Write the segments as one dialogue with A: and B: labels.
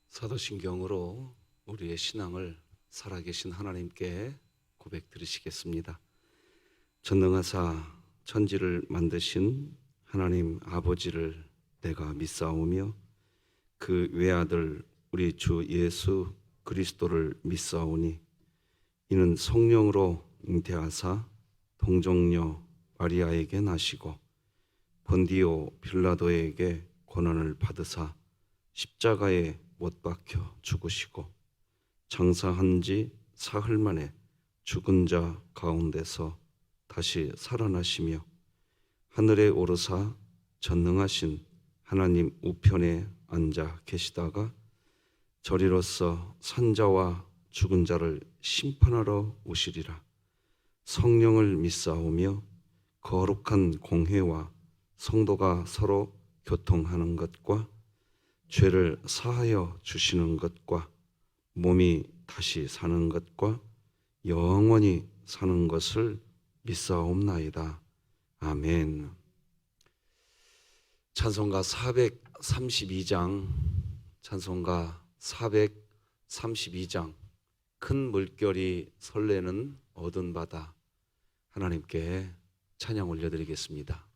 A: 사도신경으로 우리의 신앙을 살아계신 하나님께 고백드리시겠습니다. 전능하사 천지를 만드신 하나님 아버지를 내가 믿사오며 그 외아들 우리 주 예수 그리스도를 믿사오니 이는 성령으로 잉태하사 동정녀 마리아에게 나시고 본디오 빌라도에게 고난을 받으사 십자가에 못 박혀 죽으시고 장사한 지 사흘 만에 죽은 자 가운데서 다시 살아나시며 하늘에 오르사 전능하신 하나님 우편에 앉아 계시다가 저리로서 산자와 죽은 자를 심판하러 오시리라. 성령을 믿사오며 거룩한 공회와 성도가 서로 교통하는 것과 죄를 사하여 주시는 것과 몸이 다시 사는 것과 영원히 사는 것을 믿사옵나이다. 아멘. 찬송가 432장 찬송가 432장 큰 물결이 설레는 어두운 바다 하나님께 찬양 올려드리겠습니다.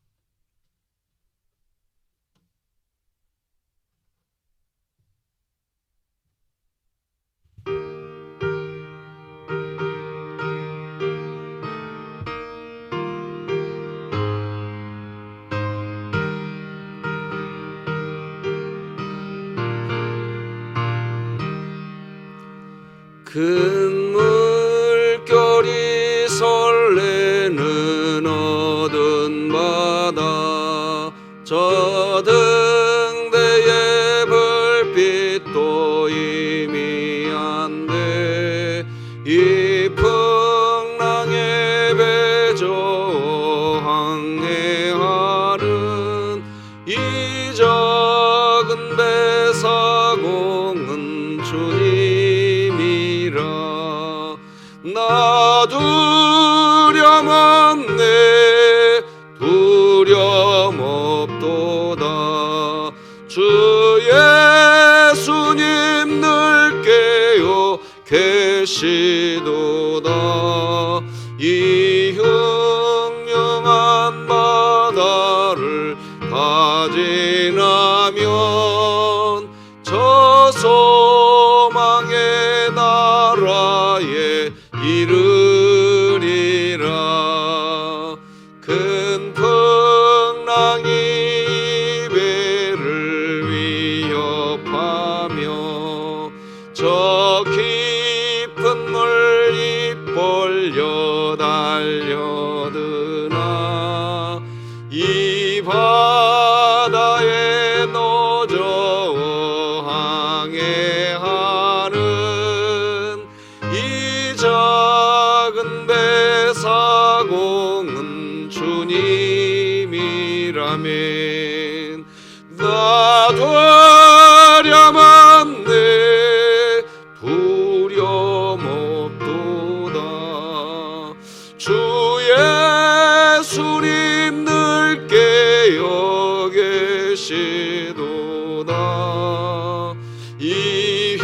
A: 큰 물결이 설레는 어두운 바다 저 등대의 불빛도 희미한데 이 풍랑에 배저 항해하는 이 작은 배사공은 주님이라. 나 두려움 없네 두려움 없도다 주 예수님 늘 깨어 계시도다. 이 흉흉한 바다를 다 지나면 저 소망의 나라에 이르리라. 큰 풍랑이 배를 위협하며 저 깊은 물 입벌려 달려드나 이 바다에 노저 항해하는 이 작은 배사공은 주님이라면 나 두려움 없네 두려움 없도다 주 예수님 늘 깨어 계시도다. 이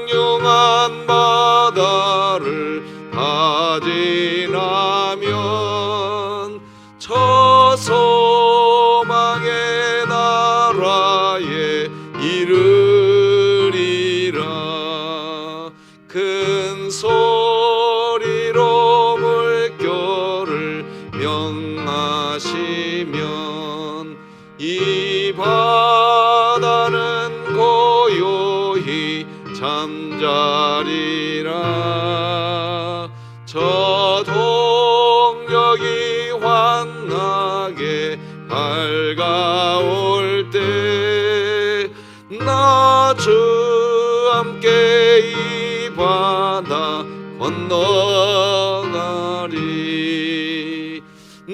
A: 흉흉한 바다를 다 지나면 저 소망의 나라에 이르리라. 큰 소리로 물결을 명하시면 이 바다는 고요히 잠자리라. 저 동력이 환하게 밝아올 때 나 주 함께 이 바다 건너가리.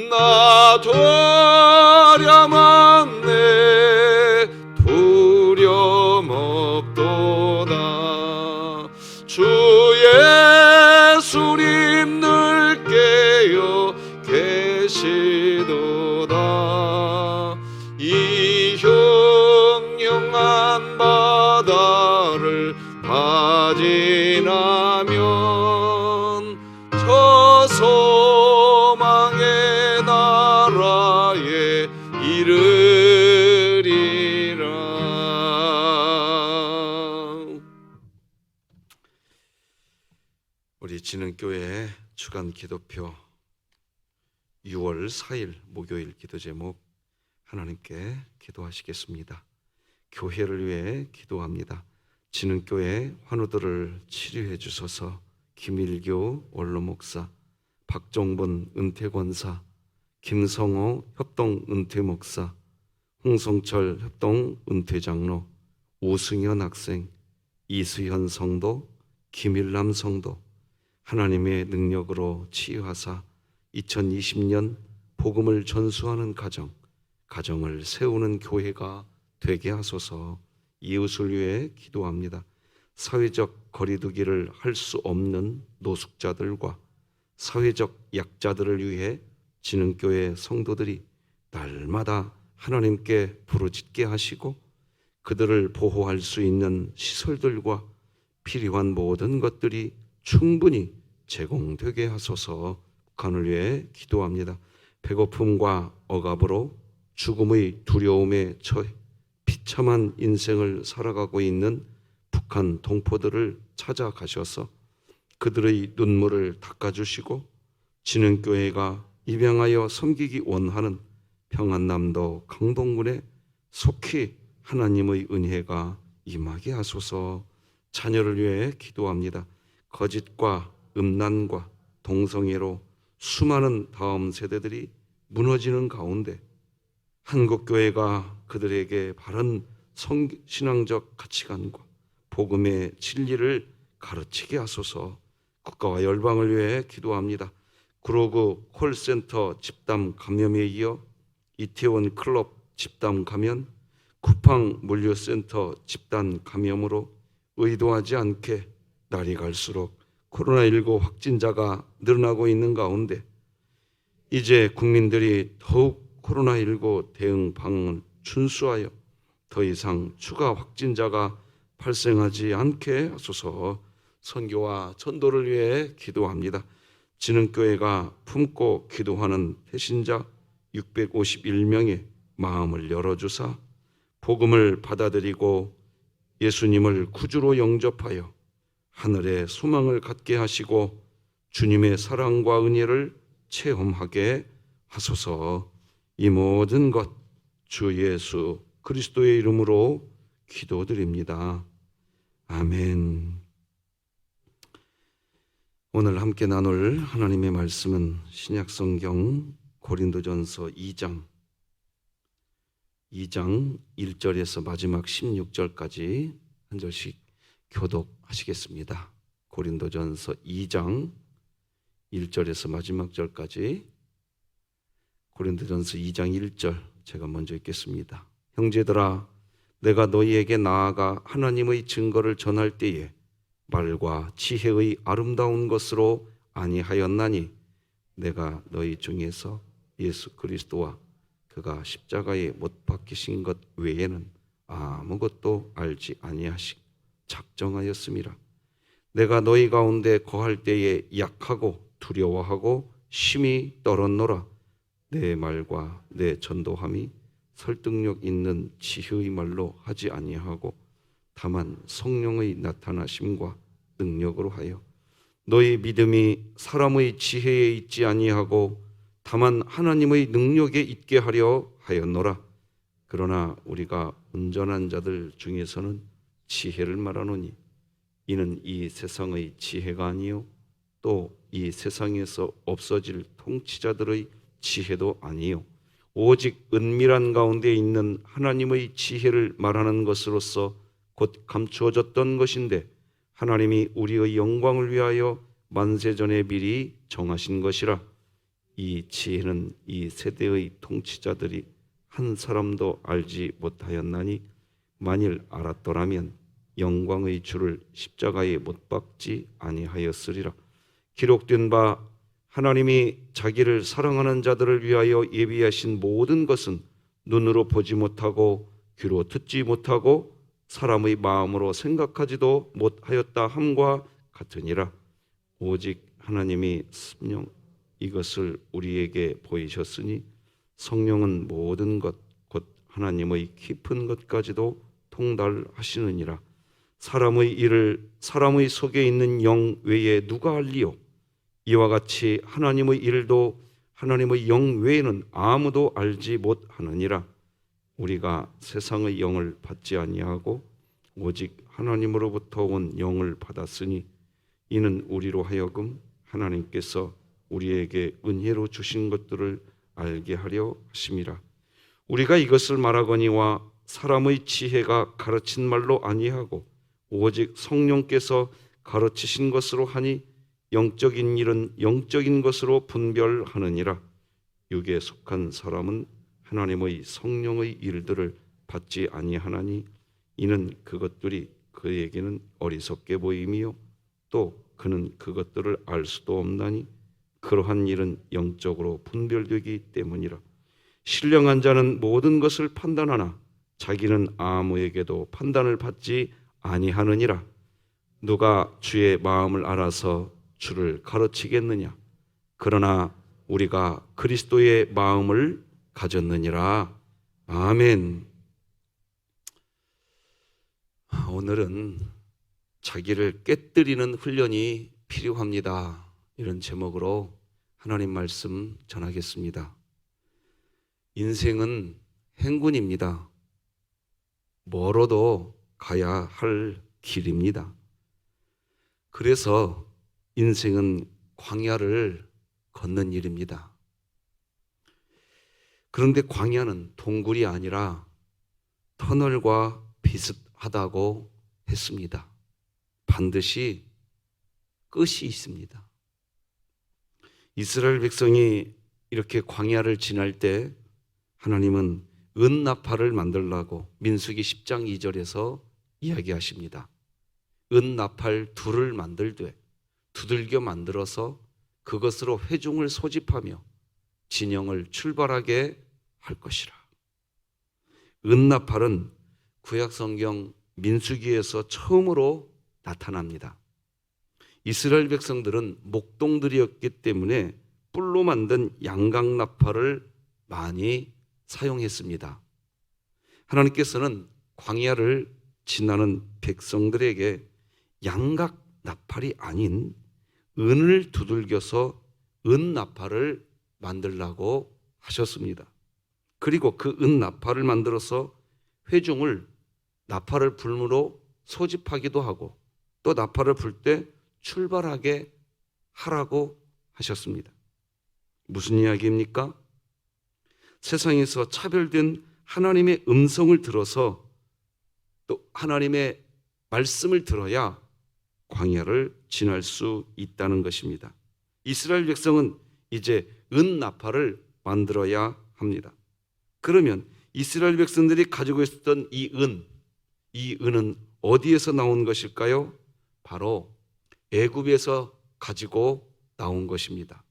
A: 나 두려움 없네 두려움 없도다 주 예수님 늘 깨어 계시도다. 이 흉흉한 바다 바다를 다 지나면 저 소망의 나라에 이르리라. 우리 진흥교회 주간 기도표 6월 4일 목요일 기도 제목 하나님께 기도하시겠습니다. 교회를 위해 기도합니다. 진흥교회 환우들을 치료해 주소서. 김일교 원로목사, 박종본 은퇴권사, 김성호 협동 은퇴목사, 홍성철 협동 은퇴장로, 우승현 학생, 이수현 성도, 김일남 성도, 하나님의 능력으로 치유하사 2020년 복음을 전수하는 가정을 세우는 교회가 되게 하소서. 이웃을 위해 기도합니다. 사회적 거리두기를 할 수 없는 노숙자들과 사회적 약자들을 위해 진흥교회 성도들이 날마다 하나님께 부르짖게 하시고 그들을 보호할 수 있는 시설들과 필요한 모든 것들이 충분히 제공되게 하소서. 북한을 위해 기도합니다. 배고픔과 억압으로 죽음의 두려움에 처해 비참한 인생을 살아가고 있는 북한 동포들을 찾아가셔서 그들의 눈물을 닦아주시고 진흥교회가 입양하여 섬기기 원하는 평안남도 강동군에 속히 하나님의 은혜가 임하게 하소서. 자녀를 위해 기도합니다. 거짓과 음란과 동성애로 수많은 다음 세대들이 무너지는 가운데 한국교회가 그들에게 바른 신앙적 가치관과 복음의 진리를 가르치게 하소서. 국가와 열방을 위해 기도합니다. 구로구 콜센터 집단 감염에 이어 이태원 클럽 집단 감염, 쿠팡 물류센터 집단 감염으로 의도하지 않게 날이 갈수록 코로나19 확진자가 늘어나고 있는 가운데 이제 국민들이 더욱 코로나19 대응 방안을 준수하여 더 이상 추가 확진자가 발생하지 않게 하소서. 선교와 전도를 위해 기도합니다. 진흥교회가 품고 기도하는 배신자 651명의 마음을 열어주사 복음을 받아들이고 예수님을 구주로 영접하여 하늘의 소망을 갖게 하시고 주님의 사랑과 은혜를 체험하게 하소서. 이 모든 것 주 예수 그리스도의 이름으로 기도드립니다. 아멘. 오늘 함께 나눌 하나님의 말씀은 신약성경 고린도전서 2장 1절에서 마지막 16절까지 한 절씩 교독하시겠습니다. 고린도전서 2장 1절에서 마지막 절까지. 고린도전서 2장 1절 제가 먼저 읽겠습니다. 형제들아, 내가 너희에게 나아가 하나님의 증거를 전할 때에 말과 지혜의 아름다운 것으로 아니하였나니 내가 너희 중에서 예수 그리스도와 그가 십자가에 못 박히신 것 외에는 아무것도 알지 아니하시 작정하였음이라. 내가 너희 가운데 거할 때에 약하고 두려워하고 심히 떨었노라. 내 말과 내 전도함이 설득력 있는 지혜의 말로 하지 아니하고 다만 성령의 나타나심과 능력으로 하여 너희 믿음이 사람의 지혜에 있지 아니하고 다만 하나님의 능력에 있게 하려 하였노라. 그러나 우리가 온전한 자들 중에서는 지혜를 말하노니 이는 이 세상의 지혜가 아니요 또 이 세상에서 없어질 통치자들의 지혜도 아니요 오직 은밀한 가운데 있는 하나님의 지혜를 말하는 것으로서 곧 감추어졌던 것인데 하나님이 우리의 영광을 위하여 만세전에 미리 정하신 것이라. 이 지혜는 이 세대의 통치자들이 한 사람도 알지 못하였나니 만일 알았더라면 영광의 주를 십자가에 못 박지 아니하였으리라. 기록된 바 하나님이 자기를 사랑하는 자들을 위하여 예비하신 모든 것은 눈으로 보지 못하고 귀로 듣지 못하고 사람의 마음으로 생각하지도 못하였다 함과 같으니라. 오직 하나님이 성령 이것을 우리에게 보이셨으니 성령은 모든 것 곧 하나님의 깊은 것까지도 통달하시느니라. 사람의 속에 있는 영 외에 누가 알리요? 이와 같이 하나님의 일도 하나님의 영 외에는 아무도 알지 못하느니라. 우리가 세상의 영을 받지 아니하고 오직 하나님으로부터 온 영을 받았으니 이는 우리로 하여금 하나님께서 우리에게 은혜로 주신 것들을 알게 하려 하심이라. 우리가 이것을 말하거니와 사람의 지혜가 가르친 말로 아니하고 오직 성령께서 가르치신 것으로 하니 영적인 일은 영적인 것으로 분별하느니라. 육에 속한 사람은 하나님의 성령의 일들을 받지 아니하나니 이는 그것들이 그에게는 어리석게 보임이요 또 그는 그것들을 알 수도 없나니 그러한 일은 영적으로 분별되기 때문이라. 신령한 자는 모든 것을 판단하나 자기는 아무에게도 판단을 받지 아니하느니라. 누가 주의 마음을 알아서 주를 가르치겠느냐? 그러나 우리가 그리스도의 마음을 가졌느니라. 아멘. 오늘은 자기를 깨뜨리는 훈련이 필요합니다. 이런 제목으로 하나님 말씀 전하겠습니다. 인생은 행군입니다. 멀어도 가야 할 길입니다. 그래서 인생은 광야를 걷는 일입니다. 그런데 광야는 동굴이 아니라 터널과 비슷하다고 했습니다. 반드시 끝이 있습니다. 이스라엘 백성이 이렇게 광야를 지날 때 하나님은 은나팔을 만들라고 민수기 10장 2절에서 이야기하십니다. 은나팔 둘을 만들되 두들겨 만들어서 그것으로 회중을 소집하며 진영을 출발하게 할 것이라. 은나팔은 구약성경 민수기에서 처음으로 나타납니다. 이스라엘 백성들은 목동들이었기 때문에 뿔로 만든 양각나팔을 많이 사용했습니다. 하나님께서는 광야를 지나는 백성들에게 양각나팔이 아닌 은을 두들겨서 은나팔을 만들라고 하셨습니다. 그리고 그 은나팔을 만들어서 회중을 나팔을 불므로 소집하기도 하고 또 나팔을 불 때 출발하게 하라고 하셨습니다. 무슨 이야기입니까? 세상에서 차별된 하나님의 음성을 들어서 또 하나님의 말씀을 들어야 광야를 지날 수 있다는 것입니다. 이스라엘 백성은 이제 은나팔을 만들어야 합니다. 그러면 이스라엘 백성들이 가지고 있었던 이 은은 어디에서 나온 것일까요? 바로 애굽에서 가지고 나온 것입니다.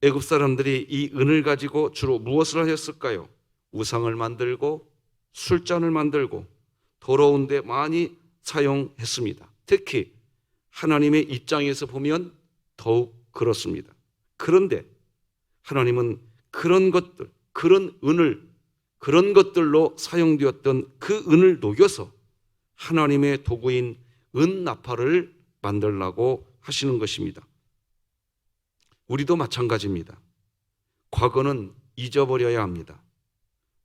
A: 애굽 사람들이 이 은을 가지고 주로 무엇을 하였을까요? 우상을 만들고 술잔을 만들고 더러운 데 많이 사용했습니다. 특히 하나님의 입장에서 보면 더욱 그렇습니다. 그런데 하나님은 그런 것들, 그런 은을 그런 것들로 사용되었던 그 은을 녹여서 하나님의 도구인 은나팔을 만들라고 하시는 것입니다. 우리도 마찬가지입니다. 과거는 잊어버려야 합니다.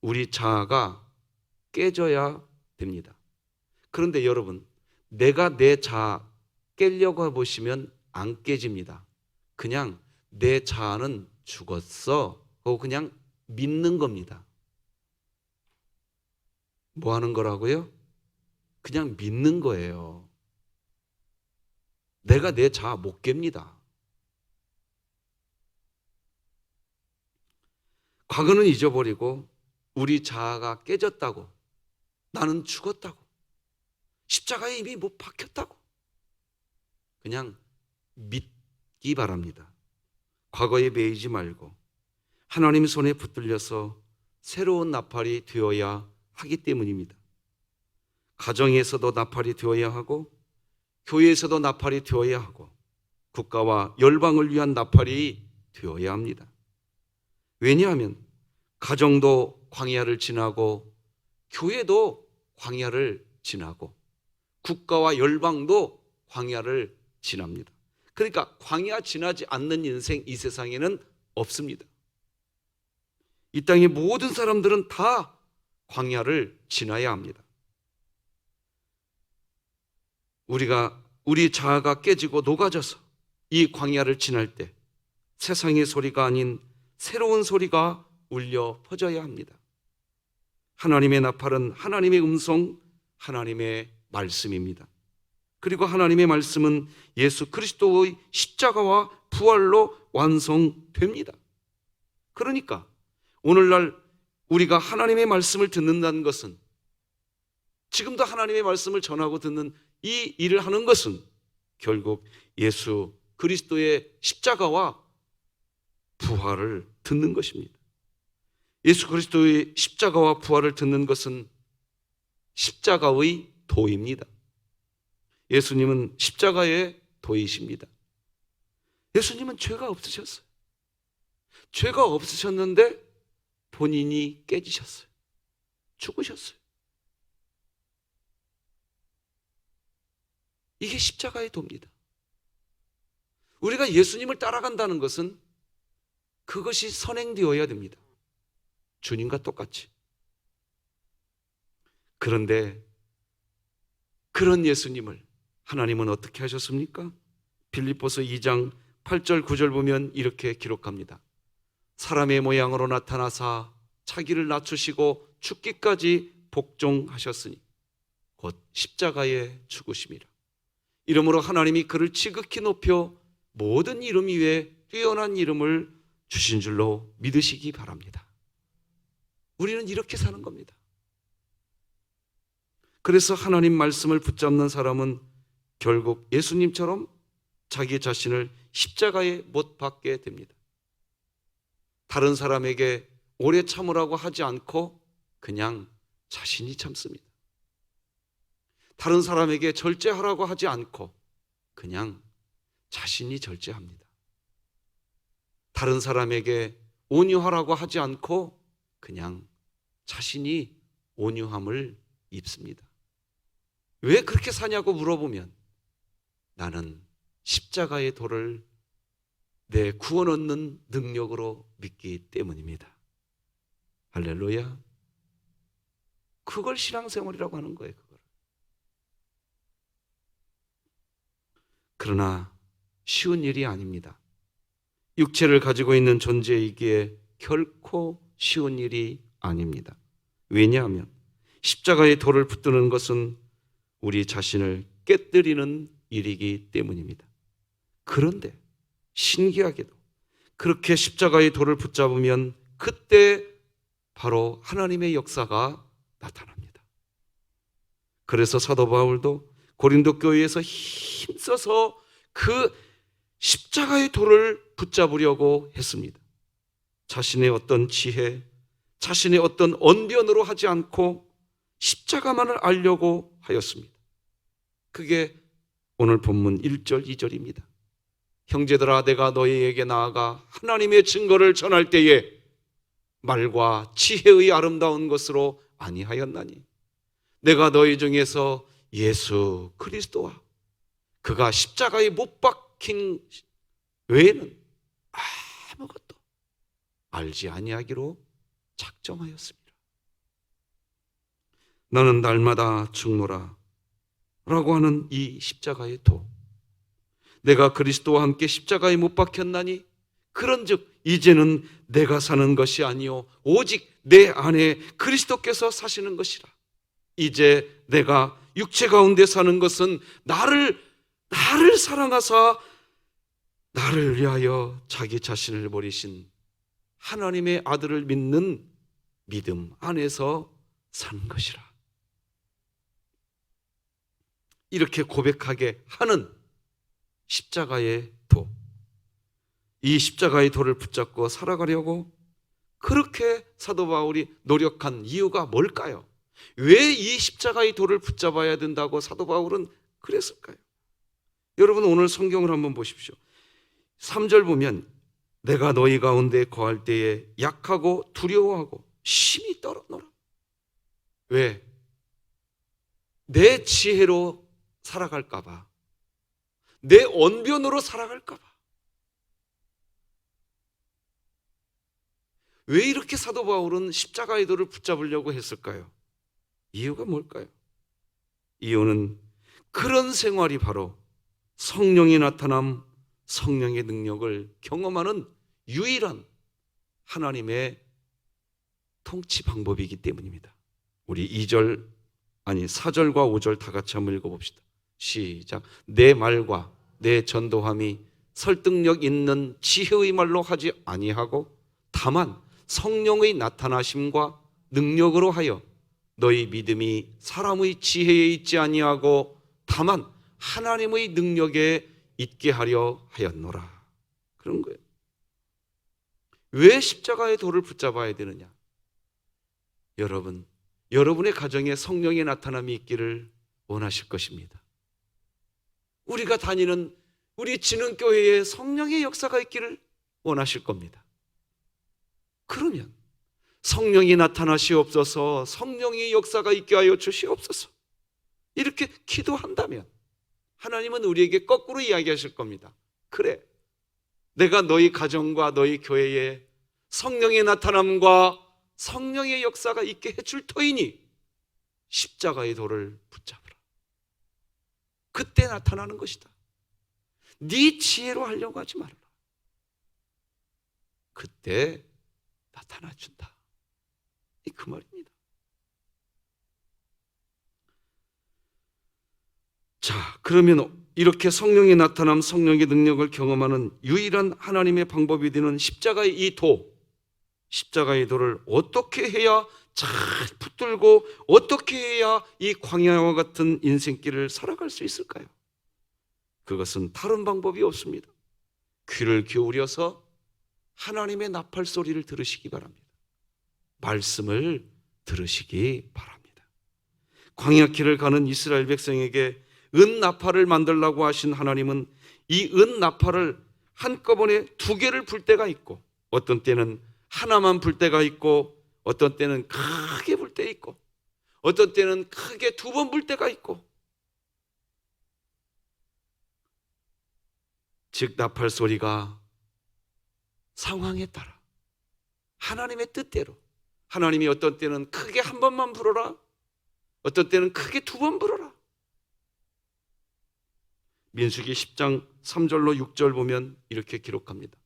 A: 우리 자아가 깨져야 됩니다. 그런데 여러분, 내가 내 자아 깨려고 해보시면 안 깨집니다. 그냥 내 자아는 죽었어 하고 그냥 믿는 겁니다. 뭐 하는 거라고요? 그냥 믿는 거예요. 내가 내 자아 못 깹니다. 과거는 잊어버리고 우리 자아가 깨졌다고, 나는 죽었다고, 십자가에 이미 못 박혔다고 그냥 믿기 바랍니다. 과거에 매이지 말고 하나님 손에 붙들려서 새로운 나팔이 되어야 하기 때문입니다. 가정에서도 나팔이 되어야 하고 교회에서도 나팔이 되어야 하고 국가와 열방을 위한 나팔이 되어야 합니다. 왜냐하면 가정도 광야를 지나고 교회도 광야를 지나고 국가와 열방도 광야를 지납니다. 그러니까 광야 지나지 않는 인생 이 세상에는 없습니다. 이 땅의 모든 사람들은 다 광야를 지나야 합니다. 우리 자아가 깨지고 녹아져서 이 광야를 지날 때 세상의 소리가 아닌 새로운 소리가 울려 퍼져야 합니다. 하나님의 나팔은 하나님의 음성, 하나님의 말씀입니다. 그리고 하나님의 말씀은 예수 그리스도의 십자가와 부활로 완성됩니다. 그러니까 오늘날 우리가 하나님의 말씀을 듣는다는 것은, 지금도 하나님의 말씀을 전하고 듣는 이 일을 하는 것은 결국 예수 그리스도의 십자가와 부활을 듣는 것입니다. 예수 그리스도의 십자가와 부활을 듣는 것은 십자가의 도입니다. 예수님은 십자가의 도이십니다. 예수님은 죄가 없으셨어요. 죄가 없으셨는데 본인이 깨지셨어요. 죽으셨어요. 이게 십자가의 도입니다. 우리가 예수님을 따라간다는 것은 그것이 선행되어야 됩니다. 주님과 똑같이. 그런데 그런 예수님을 하나님은 어떻게 하셨습니까? 빌립보서 2장 8절 9절 보면 이렇게 기록합니다. 사람의 모양으로 나타나사 자기를 낮추시고 죽기까지 복종하셨으니 곧 십자가에 죽으심이라. 이러므로 하나님이 그를 지극히 높여 모든 이름 위에 뛰어난 이름을 주신 줄로 믿으시기 바랍니다. 우리는 이렇게 사는 겁니다. 그래서 하나님 말씀을 붙잡는 사람은 결국 예수님처럼 자기 자신을 십자가에 못 박게 됩니다. 다른 사람에게 오래 참으라고 하지 않고 그냥 자신이 참습니다. 다른 사람에게 절제하라고 하지 않고 그냥 자신이 절제합니다. 다른 사람에게 온유하라고 하지 않고 그냥 자신이 온유함을 입습니다. 왜 그렇게 사냐고 물어보면 나는 십자가의 도를 내 구원 얻는 능력으로 믿기 때문입니다. 할렐루야. 그걸 신앙생활이라고 하는 거예요. 그걸. 그러나 쉬운 일이 아닙니다. 육체를 가지고 있는 존재이기에 결코 쉬운 일이 아닙니다. 왜냐하면 십자가의 돌을 붙드는 것은 우리 자신을 깨뜨리는 일이기 때문입니다. 그런데 신기하게도 그렇게 십자가의 돌을 붙잡으면 그때 바로 하나님의 역사가 나타납니다. 그래서 사도 바울도 고린도 교회에서 힘써서 그 십자가의 돌을 붙잡으려고 했습니다. 자신의 어떤 지혜, 자신의 어떤 언변으로 하지 않고 십자가만을 알려고 하였습니다. 그게 오늘 본문 1절, 2절입니다. 형제들아, 내가 너희에게 나아가 하나님의 증거를 전할 때에 말과 지혜의 아름다운 것으로 아니하였나니 내가 너희 중에서 예수 그리스도와 그가 십자가에 못 박힌 외에는 아무것도 알지 아니하기로 작정하였습니다. 나는 날마다 죽노라 라고 하는 이 십자가의 도, 내가 그리스도와 함께 십자가에 못 박혔나니 그런즉 이제는 내가 사는 것이 아니요 오직 내 안에 그리스도께서 사시는 것이라. 이제 내가 육체 가운데 사는 것은 나를 사랑하사 나를 위하여 자기 자신을 버리신 하나님의 아들을 믿는 믿음 안에서 사는 것이라. 이렇게 고백하게 하는 십자가의 도, 이 십자가의 도를 붙잡고 살아가려고 그렇게 사도 바울이 노력한 이유가 뭘까요? 왜 이 십자가의 돌을 붙잡아야 된다고 사도 바울은 그랬을까요? 여러분 오늘 성경을 한번 보십시오. 3절 보면 내가 너희 가운데 거할 때에 약하고 두려워하고 심히 떨어노라. 왜? 내 지혜로 살아갈까 봐. 내 언변으로 살아갈까 봐. 왜 이렇게 사도 바울은 십자가의 돌을 붙잡으려고 했을까요? 이유가 뭘까요? 이유는 그런 생활이 바로 성령이 나타남, 성령의 능력을 경험하는 유일한 하나님의 통치 방법이기 때문입니다. 우리 4절과 5절 다 같이 한번 읽어봅시다. 시작. 내 말과 내 전도함이 설득력 있는 지혜의 말로 하지 아니하고 다만 성령의 나타나심과 능력으로 하여 너희 믿음이 사람의 지혜에 있지 아니하고 다만 하나님의 능력에 있게 하려 하였노라. 그런 거예요. 왜 십자가의 돌을 붙잡아야 되느냐? 여러분의 가정에 성령의 나타남이 있기를 원하실 것입니다. 우리가 다니는 우리 진흥교회에 성령의 역사가 있기를 원하실 겁니다. 그러면 성령이 나타나시옵소서, 성령의 역사가 있게 하여 주시옵소서 이렇게 기도한다면 하나님은 우리에게 거꾸로 이야기하실 겁니다. 그래, 내가 너희 가정과 너희 교회에 성령의 나타남과 성령의 역사가 있게 해줄 터이니 십자가의 돌을 붙잡으라. 그때 나타나는 것이다. 네 지혜로 하려고 하지 말아라. 그때 나타나준다. 그 말입니다. 자, 그러면 이렇게 성령이 나타남, 성령의 능력을 경험하는 유일한 하나님의 방법이 되는 십자가의 이 도, 십자가의 도를 어떻게 해야 잘 붙들고 어떻게 해야 이 광야와 같은 인생길을 살아갈 수 있을까요? 그것은 다른 방법이 없습니다. 귀를 기울여서 하나님의 나팔 소리를 들으시기 바랍니다. 말씀을 들으시기 바랍니다. 광야길을 가는 이스라엘 백성에게 은 나팔을 만들라고 하신 하나님은 이 은 나팔을 한꺼번에 2개를 불 때가 있고 어떤 때는 하나만 불 때가 있고 어떤 때는 크게 불 때 있고 어떤 때는 크게 2번 불 때가 있고, 즉 나팔 소리가 상황에 따라 하나님의 뜻대로 하나님이 어떤 때는 크게 1번만 불어라, 어떤 때는 크게 2번 불어라. 민수기 10장 3절로 6절 보면 이렇게 기록합니다.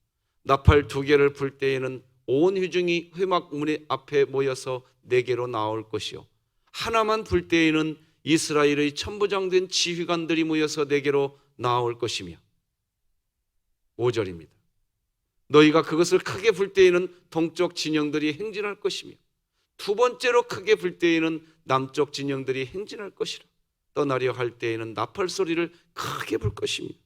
A: 나팔 2개를 불 때에는 온 회중이 회막문 앞에 모여서 4개로 나올 것이요 하나만 불 때에는 이스라엘의 천부장된 지휘관들이 모여서 4개로 나올 것이며, 5절입니다. 너희가 그것을 크게 불 때에는 동쪽 진영들이 행진할 것이며 2번째로 크게 불 때에는 남쪽 진영들이 행진할 것이라. 떠나려 할 때에는 나팔 소리를 크게 불 것입니다.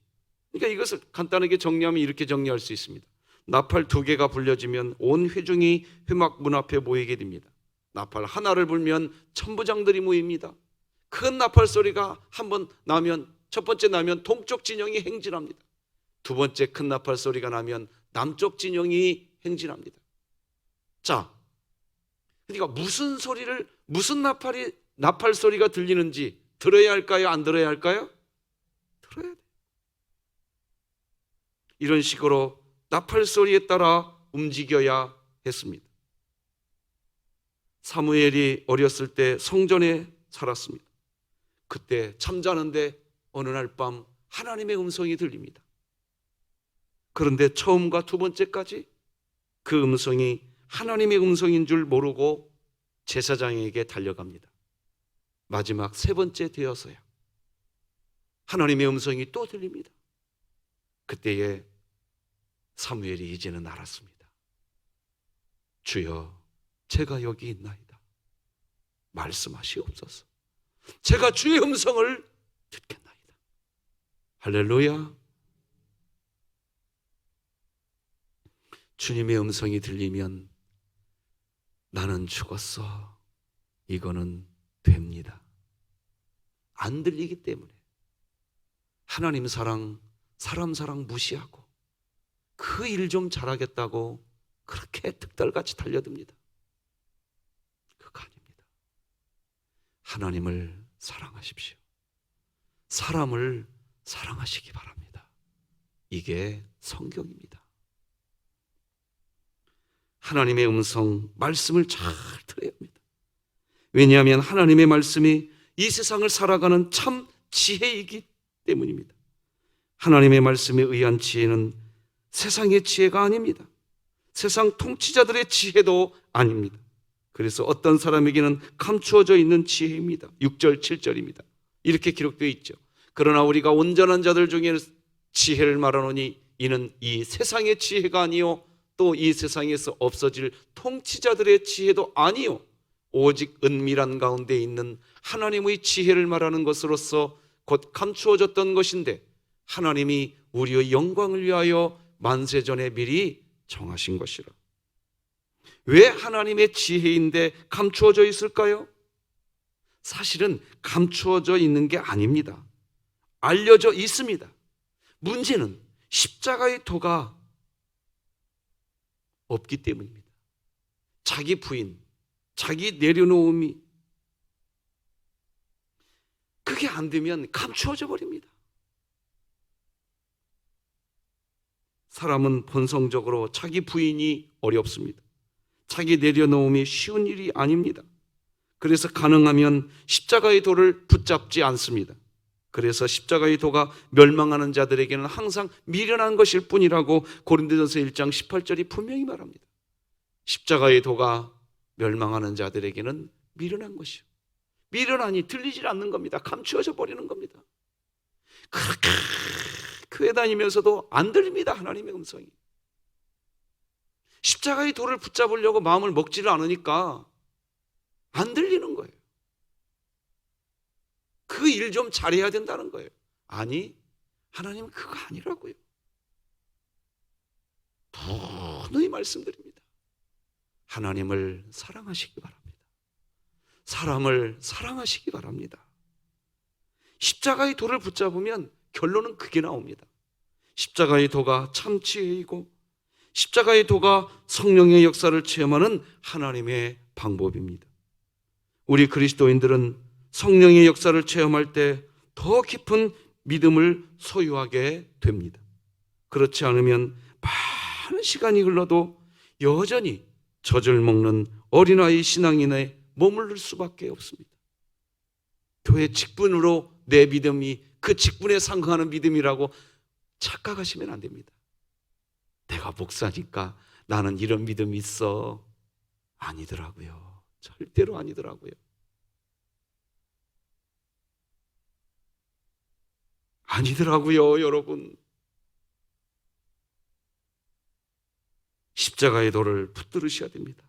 A: 그러니까 이것을 간단하게 정리하면 이렇게 정리할 수 있습니다. 나팔 2개가 불려지면 온 회중이 회막 문 앞에 모이게 됩니다. 나팔 하나를 불면 천부장들이 모입니다. 큰 나팔 소리가 한번 나면, 첫 번째 나면 동쪽 진영이 행진합니다. 2번째 큰 나팔 소리가 나면 남쪽 진영이 행진합니다. 자, 그러니까 무슨 나팔 소리가 들리는지 들어야 할까요? 안 들어야 할까요? 들어야 돼. 이런 식으로 나팔 소리에 따라 움직여야 했습니다. 사무엘이 어렸을 때 성전에 살았습니다. 그때 잠자는데 어느 날 밤 하나님의 음성이 들립니다. 그런데 처음과 2번째까지 그 음성이 하나님의 음성인 줄 모르고 제사장에게 달려갑니다. 마지막 3번째 되어서야 하나님의 음성이 또 들립니다. 그때에 사무엘이 이제는 알았습니다. 주여, 제가 여기 있나이다. 말씀하시옵소서. 제가 주의 음성을 듣겠나이다. 할렐루야. 주님의 음성이 들리면 나는 죽었어, 이거는 됩니다. 안 들리기 때문에 하나님 사랑, 사람 사랑 무시하고 그 일 좀 잘하겠다고 그렇게 득달같이 달려듭니다. 그거 아닙니다. 하나님을 사랑하십시오. 사람을 사랑하시기 바랍니다. 이게 성경입니다. 하나님의 음성, 말씀을 잘 들어야 합니다. 왜냐하면 하나님의 말씀이 이 세상을 살아가는 참 지혜이기 때문입니다. 하나님의 말씀에 의한 지혜는 세상의 지혜가 아닙니다. 세상 통치자들의 지혜도 아닙니다. 그래서 어떤 사람에게는 감추어져 있는 지혜입니다. 6절, 7절입니다. 이렇게 기록되어 있죠. 그러나 우리가 온전한 자들 중에 지혜를 말하노니 이는 이 세상의 지혜가 아니요 또 이 세상에서 없어질 통치자들의 지혜도 아니요 오직 은밀한 가운데 있는 하나님의 지혜를 말하는 것으로서 곧 감추어졌던 것인데 하나님이 우리의 영광을 위하여 만세전에 미리 정하신 것이라. 왜 하나님의 지혜인데 감추어져 있을까요? 사실은 감추어져 있는 게 아닙니다. 알려져 있습니다. 문제는 십자가의 도가 없기 때문입니다. 자기 부인, 자기 내려놓음이 그게 안 되면 감추어져 버립니다. 사람은 본성적으로 자기 부인이 어렵습니다. 자기 내려놓음이 쉬운 일이 아닙니다. 그래서 가능하면 십자가의 도를 붙잡지 않습니다. 그래서 십자가의 도가 멸망하는 자들에게는 항상 미련한 것일 뿐이라고 고린도전서 1장 18절이 분명히 말합니다. 십자가의 도가 멸망하는 자들에게는 미련한 것이요. 미련하니 들리질 않는 겁니다. 감추어져 버리는 겁니다. 그렇게 교회 다니면서도 안 들립니다. 하나님의 음성이. 십자가의 도를 붙잡으려고 마음을 먹지를 않으니까 안 들리는 거예요. 그 일 좀 잘해야 된다는 거예요. 아니, 하나님은 그거 아니라고요. 분명히 말씀드립니다. 하나님을 사랑하시기 바랍니다. 사람을 사랑하시기 바랍니다. 십자가의 도를 붙잡으면 결론은 그게 나옵니다. 십자가의 도가 참 지혜이고 십자가의 도가 성령의 역사를 체험하는 하나님의 방법입니다. 우리 그리스도인들은 성령의 역사를 체험할 때 더 깊은 믿음을 소유하게 됩니다. 그렇지 않으면 많은 시간이 흘러도 여전히 젖을 먹는 어린아이 신앙인에 머무를 수밖에 없습니다. 교회 직분으로 내 믿음이 그 직분에 상응하는 믿음이라고 착각하시면 안 됩니다. 내가 목사니까 나는 이런 믿음이 있어. 아니더라고요. 절대로 아니더라고요. 아니더라고요, 여러분. 십자가의 도를 붙들으셔야 됩니다.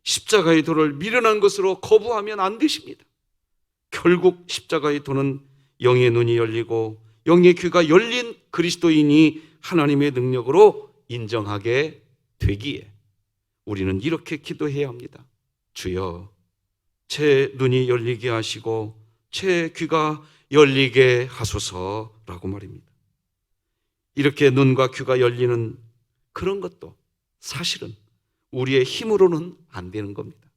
A: 십자가의 도를 미련한 것으로 거부하면 안 되십니다. 결국 십자가의 도는 영의 눈이 열리고 영의 귀가 열린 그리스도인이 하나님의 능력으로 인정하게 되기에 우리는 이렇게 기도해야 합니다. 주여, 제 눈이 열리게 하시고 제 귀가 열리게 하소서라고 말입니다. 이렇게 눈과 귀가 열리는 그런 것도 사실은 우리의 힘으로는 안 되는 겁니다.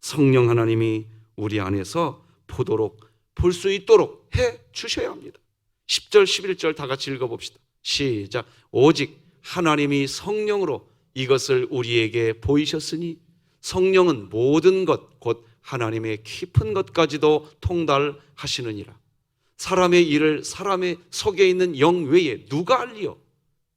A: 성령 하나님이 우리 안에서 보도록 볼 수 있도록 해 주셔야 합니다. 10절 11절 다 같이 읽어봅시다. 시작. 오직 하나님이 성령으로 이것을 우리에게 보이셨으니 성령은 모든 것 곧 하나님의 깊은 것까지도 통달하시느니라. 사람의 일을 사람의 속에 있는 영 외에 누가 알리요?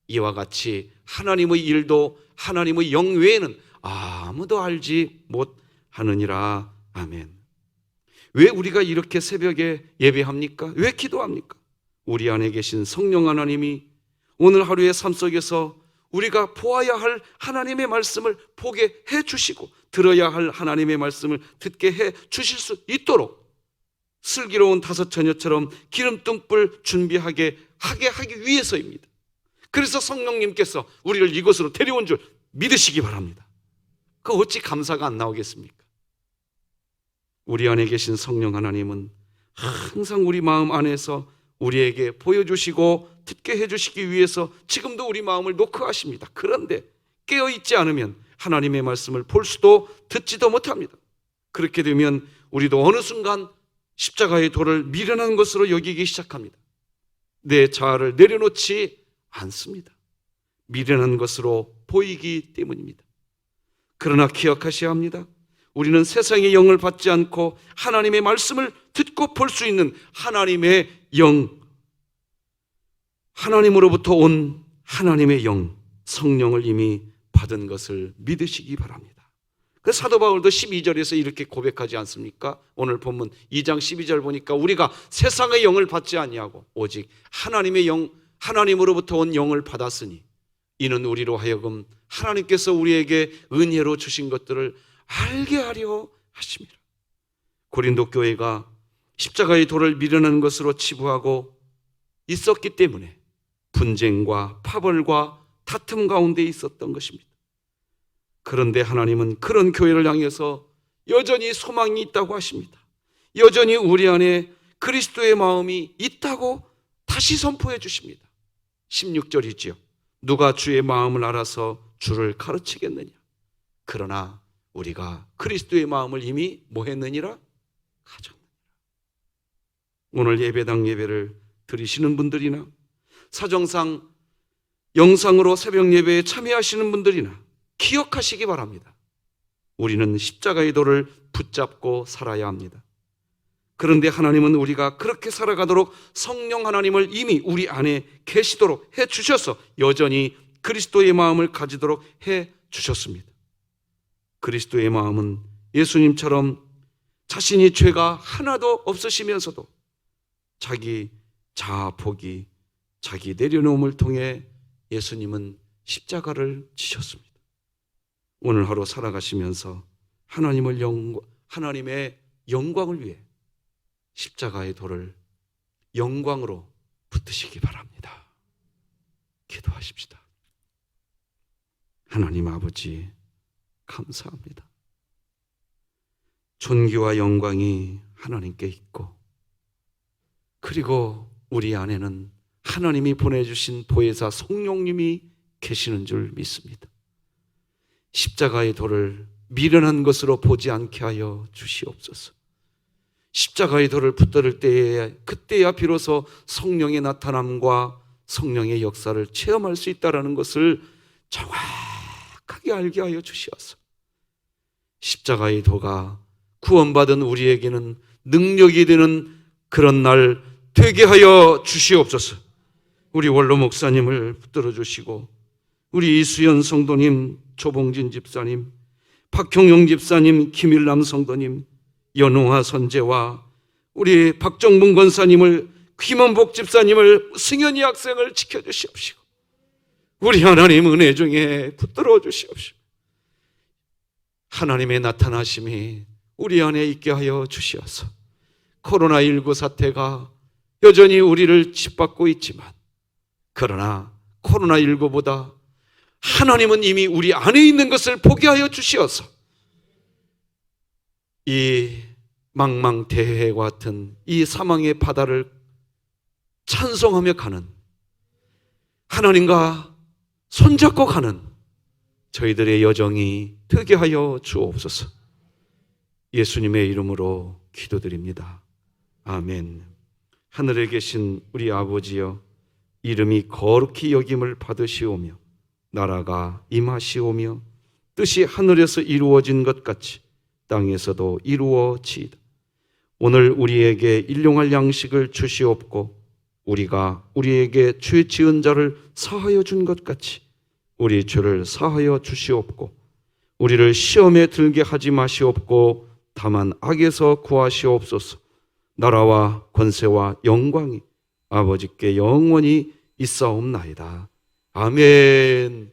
A: 이와 같이 하나님의 일도 하나님의 영 외에는 아무도 알지 못하느니라. 아멘. 왜 우리가 이렇게 새벽에 예배합니까? 왜 기도합니까? 우리 안에 계신 성령 하나님이 오늘 하루의 삶 속에서 우리가 보아야 할 하나님의 말씀을 보게 해주시고 들어야 할 하나님의 말씀을 듣게 해주실 수 있도록 슬기로운 다섯 처녀처럼 기름등불 준비하게 하기 위해서입니다. 그래서 성령님께서 우리를 이곳으로 데려온 줄 믿으시기 바랍니다. 그 어찌 감사가 안 나오겠습니까? 우리 안에 계신 성령 하나님은 항상 우리 마음 안에서 우리에게 보여주시고 듣게 해주시기 위해서 지금도 우리 마음을 노크하십니다. 그런데 깨어있지 않으면 하나님의 말씀을 볼 수도 듣지도 못합니다. 그렇게 되면 우리도 어느 순간 십자가의 도를 미련한 것으로 여기기 시작합니다. 내 자아를 내려놓지 않습니다. 미련한 것으로 보이기 때문입니다. 그러나 기억하셔야 합니다. 우리는 세상의 영을 받지 않고 하나님의 말씀을 듣고 볼 수 있는 하나님의 영, 하나님으로부터 온 하나님의 영, 성령을 이미 받은 것을 믿으시기 바랍니다. 그 사도 바울도 12절에서 이렇게 고백하지 않습니까? 오늘 본문 2장 12절 보니까 우리가 세상의 영을 받지 아니하고 오직 하나님의 영, 하나님으로부터 온 영을 받았으니 이는 우리로 하여금 하나님께서 우리에게 은혜로 주신 것들을 알게 하려 하심이라. 고린도 교회가 십자가의 도를 미련한 것으로 치부하고 있었기 때문에 분쟁과 파벌과 다툼 가운데 있었던 것입니다. 그런데 하나님은 그런 교회를 향해서 여전히 소망이 있다고 하십니다. 여전히 우리 안에 그리스도의 마음이 있다고 다시 선포해 주십니다. 16절이지요. 누가 주의 마음을 알아서 주를 가르치겠느냐. 그러나 우리가 그리스도의 마음을 이미 뭐 했느니라? 가졌느니라. 오늘 예배당 예배를 드리시는 분들이나 사정상 영상으로 새벽 예배에 참여하시는 분들이나 기억하시기 바랍니다. 우리는 십자가의 도를 붙잡고 살아야 합니다. 그런데 하나님은 우리가 그렇게 살아가도록 성령 하나님을 이미 우리 안에 계시도록 해 주셔서 여전히 그리스도의 마음을 가지도록 해 주셨습니다. 그리스도의 마음은 예수님처럼 자신이 죄가 하나도 없으시면서도 자기 자아 포기, 자기 내려놓음을 통해 예수님은 십자가를 지셨습니다. 오늘 하루 살아가시면서 하나님의 영광을 위해 십자가의 도를 영광으로 붙드시기 바랍니다. 기도하십시다. 하나님 아버지, 감사합니다. 존귀와 영광이 하나님께 있고, 그리고 우리 안에는 하나님이 보내주신 보혜사 성령님이 계시는 줄 믿습니다. 십자가의 도를 미련한 것으로 보지 않게 하여 주시옵소서. 십자가의 도를 붙들을 때에 그때야 비로소 성령의 나타남과 성령의 역사를 체험할 수 있다는 것을 정확하게 알게 하여 주시옵소서. 십자가의 도가 구원받은 우리에게는 능력이 되는 그런 날 되게 하여 주시옵소서. 우리 원로 목사님을 붙들어 주시고 우리 이수연 성도님, 조봉진 집사님, 박형용 집사님, 김일남 성도님, 연우화 선재와 우리 박정문 권사님을, 김원복 집사님을, 승현이 학생을 지켜주시옵시고 우리 하나님 은혜 중에 붙들어 주시옵시고 하나님의 나타나심이 우리 안에 있게 하여 주시옵소서. 코로나19 사태가 여전히 우리를 짓밟고 있지만 그러나 코로나19보다 하나님은 이미 우리 안에 있는 것을 보게 하여 주시어서 이 망망대해와 같은 이 사망의 바다를 찬송하며 가는, 하나님과 손잡고 가는 저희들의 여정이 되게 하여 주옵소서. 예수님의 이름으로 기도드립니다. 아멘. 하늘에 계신 우리 아버지여, 이름이 거룩히 여김을 받으시오며 나라가 임하시오며 뜻이 하늘에서 이루어진 것 같이 땅에서도 이루어지이다. 오늘 우리에게 일용할 양식을 주시옵고 우리가 우리에게 죄 지은 자를 사하여 준 것 같이 우리 죄를 사하여 주시옵고 우리를 시험에 들게 하지 마시옵고 다만 악에서 구하시옵소서. 나라와 권세와 영광이 아버지께 영원히 있사옵나이다. 아멘.